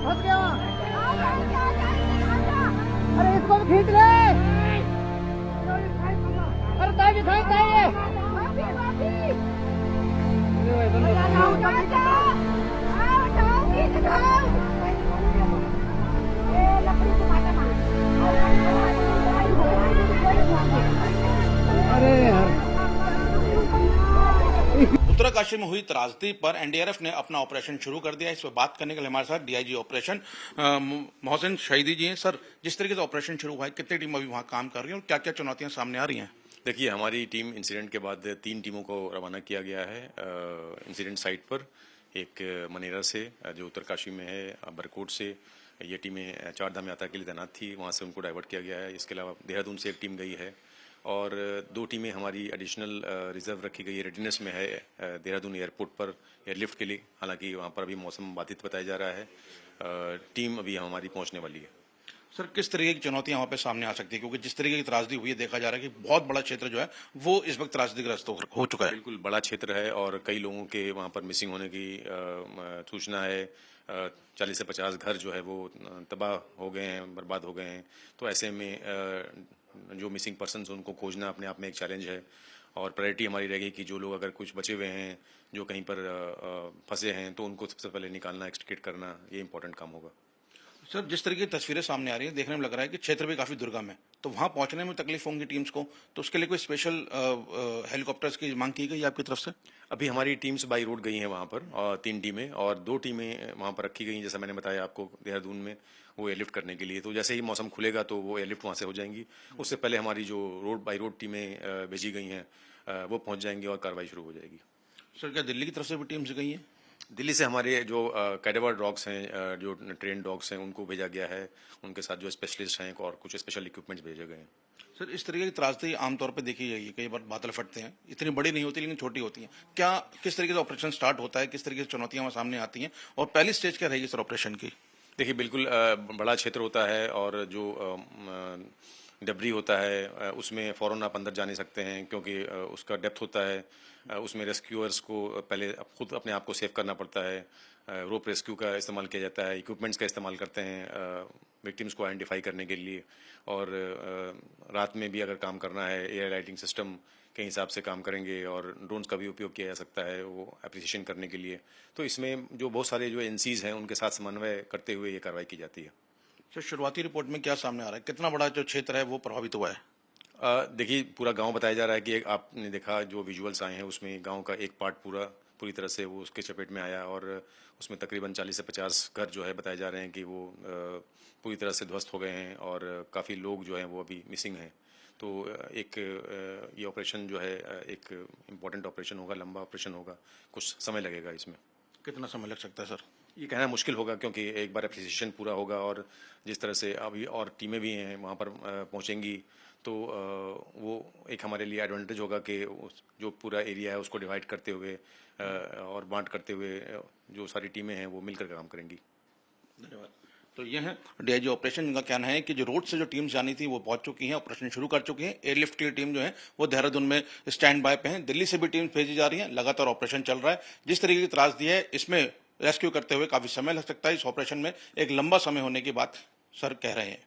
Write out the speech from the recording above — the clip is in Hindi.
फंस गया। अरे इसको भी खींच ले। अरे ताई दिखाई ताई। अरे यार। उत्तरकाशी में हुई त्रासदी पर एनडीआरएफ ने अपना ऑपरेशन शुरू कर दिया है। इस पर बात करने के लिए हमारे साथ डीआईजी ऑपरेशन मोहसिन शहीदी जी हैं। सर, जिस तरीके से ऑपरेशन शुरू हुआ है, कितनी टीम अभी वहां काम कर रही है और क्या क्या चुनौतियां सामने आ रही हैं? देखिए, हमारी टीम इंसिडेंट के बाद 3 टीमों को रवाना किया गया है इंसिडेंट साइट पर। एक मनेरा से जो उत्तरकाशी में है, बरकोट से ये टीमें 4 धाम यात्रा के लिए तैनात थी, वहाँ से उनको डाइवर्ट किया गया है। इसके अलावा देहरादून से एक टीम गई है और 2 टीमें हमारी एडिशनल रिजर्व रखी गई है, रेडीनेस में है देहरादून एयरपोर्ट पर एयरलिफ्ट के लिए। हालांकि वहाँ पर अभी मौसम बाधित बताया जा रहा है। टीम अभी हमारी पहुँचने वाली है। सर, किस तरीके की चुनौतियां वहां पे सामने आ सकती है, क्योंकि जिस तरीके की त्रासदी हुई है देखा जा रहा है कि बहुत बड़ा क्षेत्र जो है वो इस वक्त त्रासदीग्रस्त हो चुका है। बिल्कुल बड़ा क्षेत्र है और कई लोगों के वहाँ पर मिसिंग होने की सूचना है। 40 से 50 घर जो है वो तबाह हो गए हैं, बर्बाद हो गए हैं। तो ऐसे में जो मिसिंग पर्सन्स उनको खोजना अपने आप में एक चैलेंज है और प्रायोरिटी हमारी रहेगी कि जो लोग अगर कुछ बचे हुए हैं, जो कहीं पर फंसे हैं, तो उनको सबसे पहले निकालना, एक्सट्रिकेट करना, ये इंपॉर्टेंट काम होगा। सर, जिस तरीके की तस्वीरें सामने आ रही हैं, देखने में लग रहा है कि क्षेत्र भी काफी दुर्गम है, तो वहां पहुंचने में तकलीफ होंगी टीम्स को, तो उसके लिए कोई स्पेशल हेलीकॉप्टर्स की मांग की गई है आपकी तरफ से? अभी हमारी टीम्स बाई रोड गई हैं वहाँ पर, और 3 टीमें और 2 टीमें वहाँ पर रखी गई हैं, जैसा मैंने बताया आपको देहरादून में, वो एयरलिफ्ट करने के लिए। तो जैसे ही मौसम खुलेगा तो वो एयरलिफ्ट वहाँ से हो जाएंगी। उससे पहले हमारी जो रोड बाई रोड टीमें भेजी गई हैं वो पहुँच जाएंगी और कार्रवाई शुरू हो जाएगी। सर, क्या दिल्ली की तरफ से भी टीम्स गई हैं? दिल्ली से हमारे जो कैडेवर डॉग्स हैं, जो ट्रेन डॉग्स हैं, उनको भेजा गया है। उनके साथ जो स्पेशलिस्ट हैं और कुछ स्पेशल इक्विपमेंट्स भेजे गए हैं। सर, इस तरीके की त्रासदी आमतौर पर देखी जाएगी, कई बार बादल फटते हैं, इतनी बड़ी नहीं होती लेकिन छोटी होती हैं। क्या किस तरीके से ऑपरेशन स्टार्ट होता है, किस तरीके से चुनौतियां वहां सामने आती हैं और पहली स्टेज क्या रहेगी सर ऑपरेशन की? देखिए, बिल्कुल बड़ा क्षेत्र होता है और जो डबरी होता है उसमें फ़ौरन आप अंदर जा नहीं सकते हैं, क्योंकि उसका डेप्थ होता है। उसमें रेस्क्यूअर्स को पहले खुद अपने आप को सेव करना पड़ता है। रोप रेस्क्यू का इस्तेमाल किया जाता है, इक्विपमेंट्स का इस्तेमाल करते हैं विक्टिम्स को आइडेंटिफाई करने के लिए। और रात में भी अगर काम करना है, एयर लाइटिंग सिस्टम के हिसाब से काम करेंगे और ड्रोन्स का भी उपयोग किया जा सकता है वो एप्रिसिएशन करने के लिए। तो इसमें जो बहुत सारे जो एजेंसीज हैं उनके साथ समन्वय करते हुए ये कार्रवाई की जाती है। सर, शुरुआती रिपोर्ट में क्या सामने आ रहा है, कितना बड़ा जो क्षेत्र है वो प्रभावित हुआ है? देखिए, पूरा गांव बताया जा रहा है कि एक आपने देखा जो विजुअल्स आए हैं उसमें गांव का एक पार्ट पूरी तरह से वो उसके चपेट में आया और उसमें तकरीबन 40 से 50 घर जो है बताए जा रहे हैं कि वो पूरी तरह से ध्वस्त हो गए हैं और काफ़ी लोग जो हैं वो अभी मिसिंग हैं। तो एक ये ऑपरेशन जो है एक इम्पॉर्टेंट ऑपरेशन होगा, लंबा ऑपरेशन होगा, कुछ समय लगेगा इसमें। कितना समय लग सकता है सर? ये कहना मुश्किल होगा, क्योंकि एक बार एप्रिसिएशन पूरा होगा और जिस तरह से अभी और टीमें भी हैं वहाँ पर पहुँचेंगी, तो वो एक हमारे लिए एडवांटेज होगा कि जो पूरा एरिया है उसको डिवाइड करते हुए और बांट करते हुए जो सारी टीमें हैं वो मिलकर काम करेंगी। धन्यवाद। तो ये है डीआईजी ऑपरेशन, जिनका कहना है कि जो रोड से जो टीम्स जानी थी वो पहुंच चुकी हैं, ऑपरेशन शुरू कर चुकी हैं। एयरलिफ्ट की टीम जो है वो देहरादून में स्टैंड बाय पे है। दिल्ली से भी टीम्स भेजी जा रही हैं, लगातार ऑपरेशन चल रहा है। जिस तरीके की त्रासदी है, इसमें रेस्क्यू करते हुए काफी समय लग सकता है। इस ऑपरेशन में एक लंबा समय होने की बात सर कह रहे हैं।